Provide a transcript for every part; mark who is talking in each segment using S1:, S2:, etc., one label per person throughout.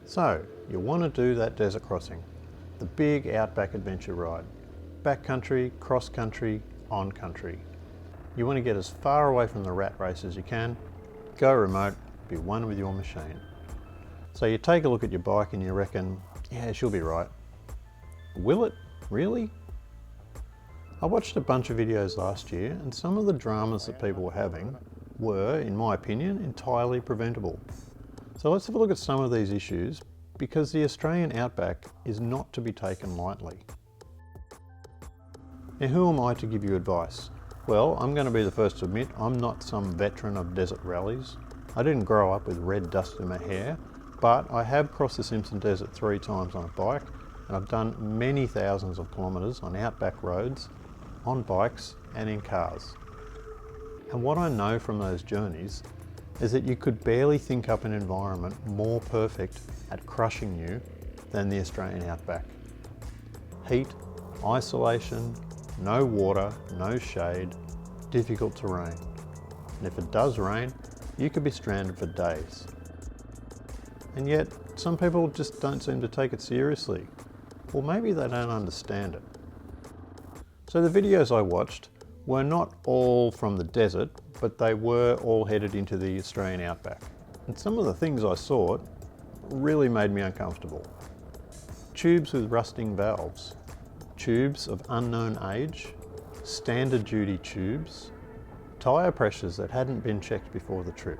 S1: So, you want to do that desert crossing, the big outback adventure ride. Backcountry, cross-country, on-country. You want to get as far away from the rat race as you can, go remote, be one with your machine. So you take a look at your bike and you reckon, yeah, she'll be right. Will it? Really? I watched a bunch of videos last year and some of the dramas that people were having were, in my opinion, entirely preventable. So let's have a look at some of these issues, because the Australian outback is not to be taken lightly. Now, who am I to give you advice? Well, I'm going to be the first to admit I'm not some veteran of desert rallies. I didn't grow up with red dust in my hair, but I have crossed the Simpson Desert 3 times on a bike, and I've done many thousands of kilometres on outback roads, on bikes and in cars. And what I know from those journeys is that you could barely think up an environment more perfect at crushing you than the Australian outback. Heat, isolation, no water, no shade, difficult terrain. And if it does rain, you could be stranded for days. And yet, some people just don't seem to take it seriously. Or maybe they don't understand it. So the videos I watched were not all from the desert, but they were all headed into the Australian outback. And some of the things I saw really made me uncomfortable. Tubes with rusting valves, tubes of unknown age, standard duty tubes, tyre pressures that hadn't been checked before the trip.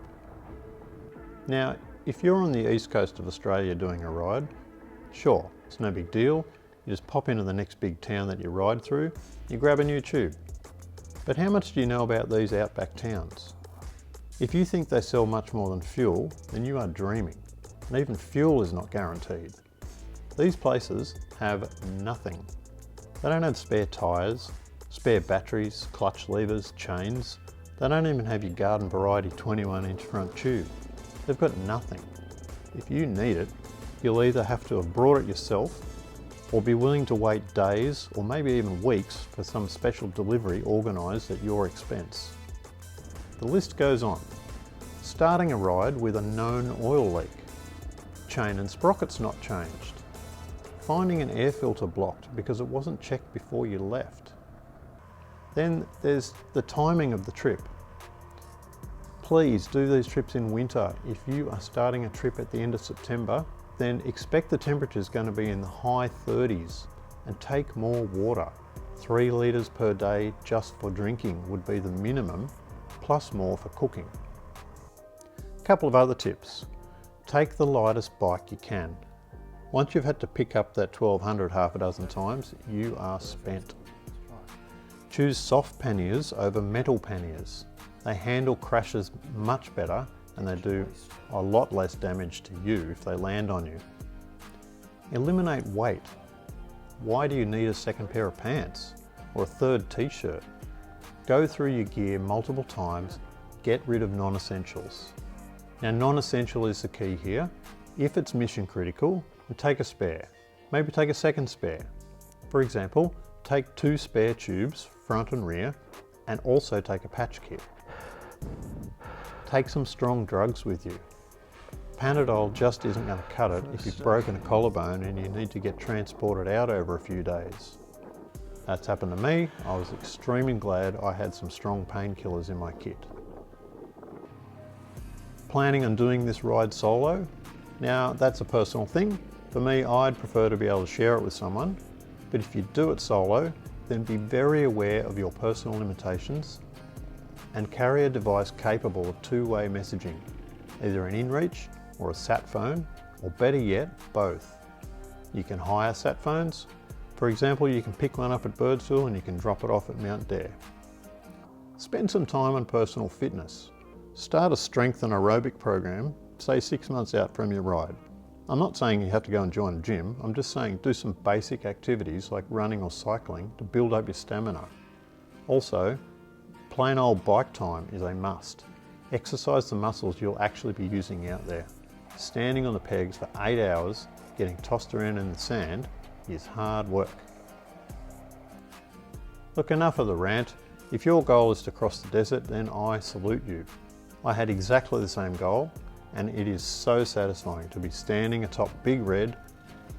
S1: Now, if you're on the east coast of Australia doing a ride, sure, it's no big deal. You just pop into the next big town that you ride through, you grab a new tube. But how much do you know about these outback towns? If you think they sell much more than fuel, then you are dreaming. And even fuel is not guaranteed. These places have nothing. They don't have spare tyres, spare batteries, clutch levers, chains. They don't even have your garden variety 21-inch front tube. They've got nothing. If you need it, you'll either have to have brought it yourself or be willing to wait days or maybe even weeks for some special delivery organised at your expense. The list goes on. Starting a ride with a known oil leak. Chain and sprockets not changed. Finding an air filter blocked because it wasn't checked before you left. Then there's the timing of the trip. Please do these trips in winter. If you are starting a trip at the end of September, then expect the temperature's going to be in the high 30s and take more water. 3 litres per day just for drinking would be the minimum, plus more for cooking. A couple of other tips. Take the lightest bike you can. Once you've had to pick up that 1200 half a dozen times, you are spent. Choose soft panniers over metal panniers. They handle crashes much better and they do a lot less damage to you if they land on you. Eliminate weight. Why do you need a second pair of pants or a third t-shirt? Go through your gear multiple times, get rid of non-essentials. Now, non-essential is the key here. If it's mission critical, take a spare. Maybe take a second spare. For example, take 2 spare tubes, front and rear, and also take a patch kit. Take some strong drugs with you. Panadol just isn't going to cut it if you've broken a collarbone and you need to get transported out over a few days. That's happened to me. I was extremely glad I had some strong painkillers in my kit. Planning on doing this ride solo? Now, that's a personal thing. For me, I'd prefer to be able to share it with someone, but if you do it solo, then be very aware of your personal limitations and carry a device capable of 2-way messaging, either an inReach or a sat phone, or better yet, both. You can hire sat phones. For example, you can pick one up at Birdsville and you can drop it off at Mount Dare. Spend some time on personal fitness. Start a strength and aerobic program, say 6 months out from your ride. I'm not saying you have to go and join a gym, I'm just saying do some basic activities like running or cycling to build up your stamina. Also, plain old bike time is a must. Exercise the muscles you'll actually be using out there. Standing on the pegs for 8 hours, getting tossed around in the sand, is hard work. Look, enough of the rant. If your goal is to cross the desert, then I salute you. I had exactly the same goal, and it is so satisfying to be standing atop Big Red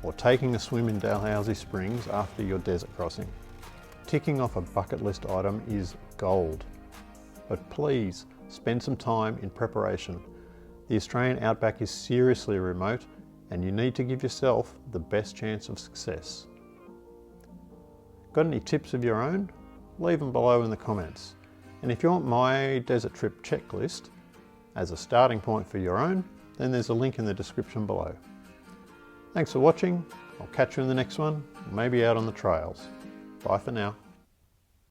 S1: or taking a swim in Dalhousie Springs after your desert crossing. Ticking off a bucket list item is gold. But please spend some time in preparation. The Australian outback is seriously remote and you need to give yourself the best chance of success. Got any tips of your own? Leave them below in the comments. And if you want my desert trip checklist as a starting point for your own, then there's a link in the description below. Thanks for watching. I'll catch you in the next one, maybe out on the trails. Bye for now.